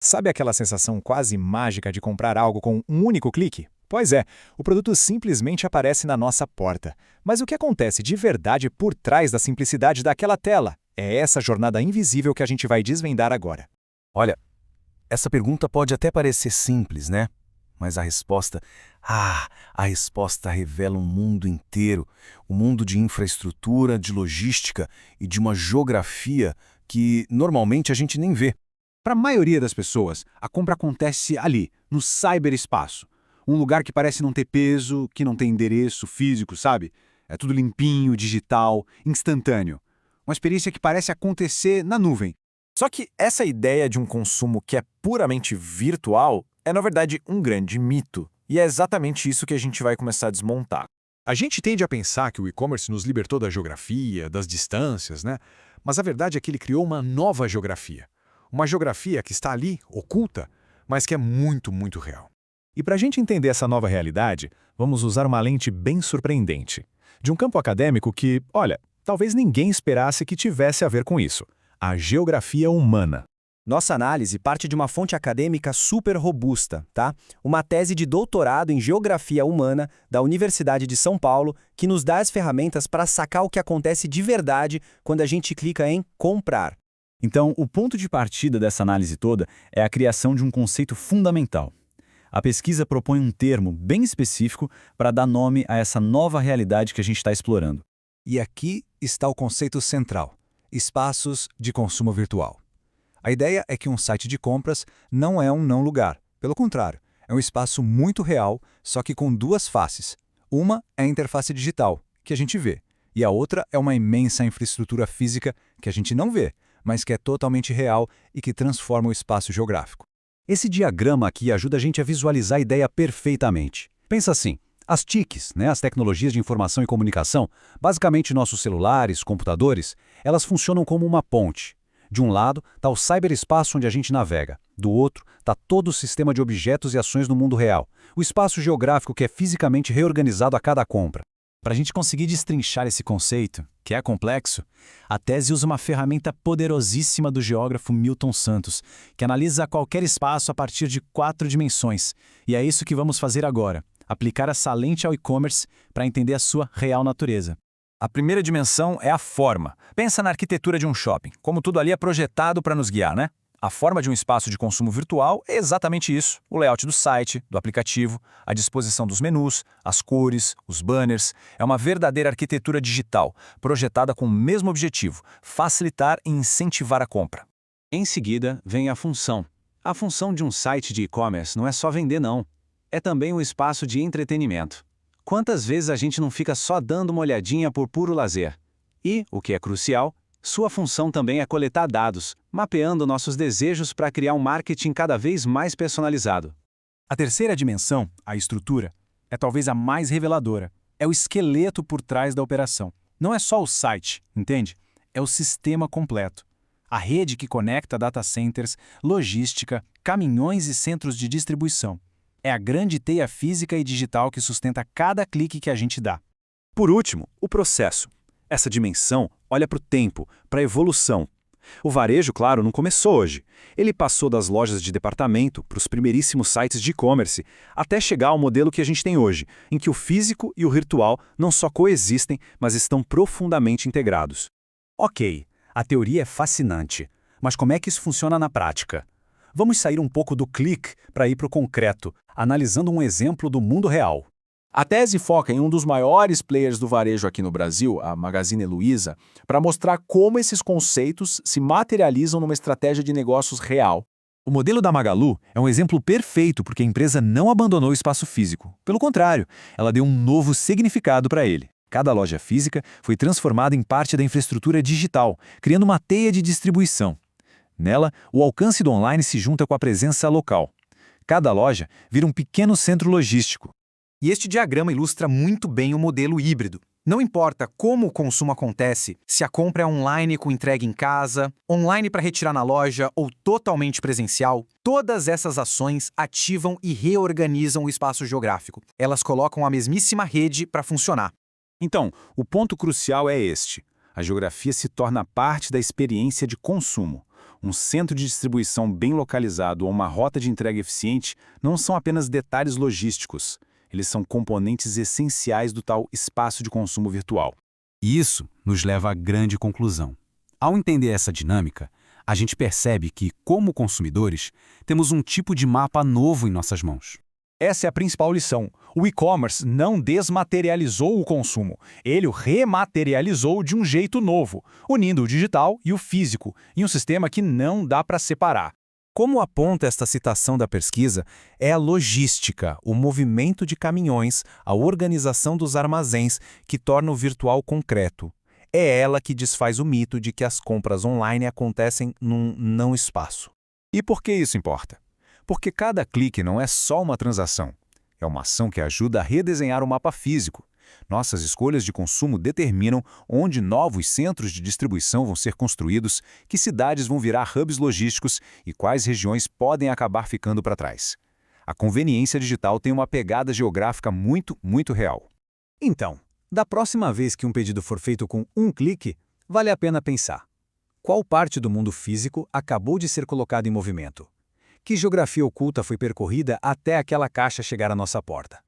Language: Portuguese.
Sabe aquela sensação quase mágica de comprar algo com um único clique? Pois é, o produto simplesmente aparece na nossa porta. Mas o que acontece de verdade por trás da simplicidade daquela tela? É essa jornada invisível que a gente vai desvendar agora. Olha, essa pergunta pode até parecer simples, né? Mas a resposta revela um mundo inteiro, um mundo de infraestrutura, de logística e de uma geografia que normalmente a gente nem vê. Para a maioria das pessoas, a compra acontece ali, no cyberespaço. Um lugar que parece não ter peso, que não tem endereço físico, sabe? É tudo limpinho, digital, instantâneo. Uma experiência que parece acontecer na nuvem. Só que essa ideia de um consumo que é puramente virtual é, na verdade, um grande mito. E é exatamente isso que a gente vai começar a desmontar. A gente tende a pensar que o e-commerce nos libertou da geografia, das distâncias, né? Mas a verdade é que ele criou uma nova geografia. Uma geografia que está ali, oculta, mas que é muito, muito real. E para a gente entender essa nova realidade, vamos usar uma lente bem surpreendente. De um campo acadêmico que, olha, talvez ninguém esperasse que tivesse a ver com isso. A geografia humana. Nossa análise parte de uma fonte acadêmica super robusta, tá? Uma tese de doutorado em Geografia Humana da Universidade de São Paulo, que nos dá as ferramentas para sacar o que acontece de verdade quando a gente clica em comprar. Então, o ponto de partida dessa análise toda é a criação de um conceito fundamental. A pesquisa propõe um termo bem específico para dar nome a essa nova realidade que a gente está explorando. E aqui está o conceito central: espaços de consumo virtual. A ideia é que um site de compras não é um não-lugar. Pelo contrário, é um espaço muito real, só que com duas faces. Uma é a interface digital, que a gente vê, e a outra é uma imensa infraestrutura física que a gente não vê, mas que é totalmente real e que transforma o espaço geográfico. Esse diagrama aqui ajuda a gente a visualizar a ideia perfeitamente. Pensa assim, as TICs, as tecnologias de informação e comunicação, basicamente nossos celulares, computadores, elas funcionam como uma ponte. De um lado está o cyberespaço onde a gente navega. Do outro está todo o sistema de objetos e ações no mundo real. O espaço geográfico que é fisicamente reorganizado a cada compra. Para a gente conseguir destrinchar esse conceito, que é complexo, a tese usa uma ferramenta poderosíssima do geógrafo Milton Santos, que analisa qualquer espaço a partir de 4 dimensões. E é isso que vamos fazer agora, aplicar essa lente ao e-commerce para entender a sua real natureza. A primeira dimensão é a forma. Pensa na arquitetura de um shopping, como tudo ali é projetado para nos guiar, né? A forma de um espaço de consumo virtual é exatamente isso. O layout do site, do aplicativo, a disposição dos menus, as cores, os banners. É uma verdadeira arquitetura digital, projetada com o mesmo objetivo: facilitar e incentivar a compra. Em seguida, vem a função. A função de um site de e-commerce não é só vender, não. É também um espaço de entretenimento. Quantas vezes a gente não fica só dando uma olhadinha por puro lazer? E, o que é crucial, sua função também é coletar dados, mapeando nossos desejos para criar um marketing cada vez mais personalizado. A terceira dimensão, a estrutura, é talvez a mais reveladora. É o esqueleto por trás da operação. Não é só o site, entende? É o sistema completo. A rede que conecta data centers, logística, caminhões e centros de distribuição. É a grande teia física e digital que sustenta cada clique que a gente dá. Por último, o processo. Essa dimensão olha para o tempo, para a evolução. O varejo, claro, não começou hoje. Ele passou das lojas de departamento para os primeiríssimos sites de e-commerce, até chegar ao modelo que a gente tem hoje, em que o físico e o virtual não só coexistem, mas estão profundamente integrados. Ok, a teoria é fascinante, mas como é que isso funciona na prática? Vamos sair um pouco do clique para ir para o concreto, analisando um exemplo do mundo real. A tese foca em um dos maiores players do varejo aqui no Brasil, a Magazine Luiza, para mostrar como esses conceitos se materializam numa estratégia de negócios real. O modelo da Magalu é um exemplo perfeito porque a empresa não abandonou o espaço físico. Pelo contrário, ela deu um novo significado para ele. Cada loja física foi transformada em parte da infraestrutura digital, criando uma teia de distribuição. Nela, o alcance do online se junta com a presença local. Cada loja vira um pequeno centro logístico. E este diagrama ilustra muito bem o modelo híbrido. Não importa como o consumo acontece, se a compra é online com entrega em casa, online para retirar na loja ou totalmente presencial, todas essas ações ativam e reorganizam o espaço geográfico. Elas colocam a mesmíssima rede para funcionar. Então, o ponto crucial é este. A geografia se torna parte da experiência de consumo. Um centro de distribuição bem localizado ou uma rota de entrega eficiente não são apenas detalhes logísticos. Eles são componentes essenciais do tal espaço de consumo virtual. E isso nos leva à grande conclusão. Ao entender essa dinâmica, a gente percebe que, como consumidores, temos um tipo de mapa novo em nossas mãos. Essa é a principal lição. O e-commerce não desmaterializou o consumo, ele o rematerializou de um jeito novo, unindo o digital e o físico, em um sistema que não dá para separar. Como aponta esta citação da pesquisa, é a logística, o movimento de caminhões, a organização dos armazéns que torna o virtual concreto. É ela que desfaz o mito de que as compras online acontecem num não espaço. E por que isso importa? Porque cada clique não é só uma transação. É uma ação que ajuda a redesenhar o mapa físico. Nossas escolhas de consumo determinam onde novos centros de distribuição vão ser construídos, que cidades vão virar hubs logísticos e quais regiões podem acabar ficando para trás. A conveniência digital tem uma pegada geográfica muito real. Então, da próxima vez que um pedido for feito com um clique, vale a pena pensar: qual parte do mundo físico acabou de ser colocada em movimento? Que geografia oculta foi percorrida até aquela caixa chegar à nossa porta?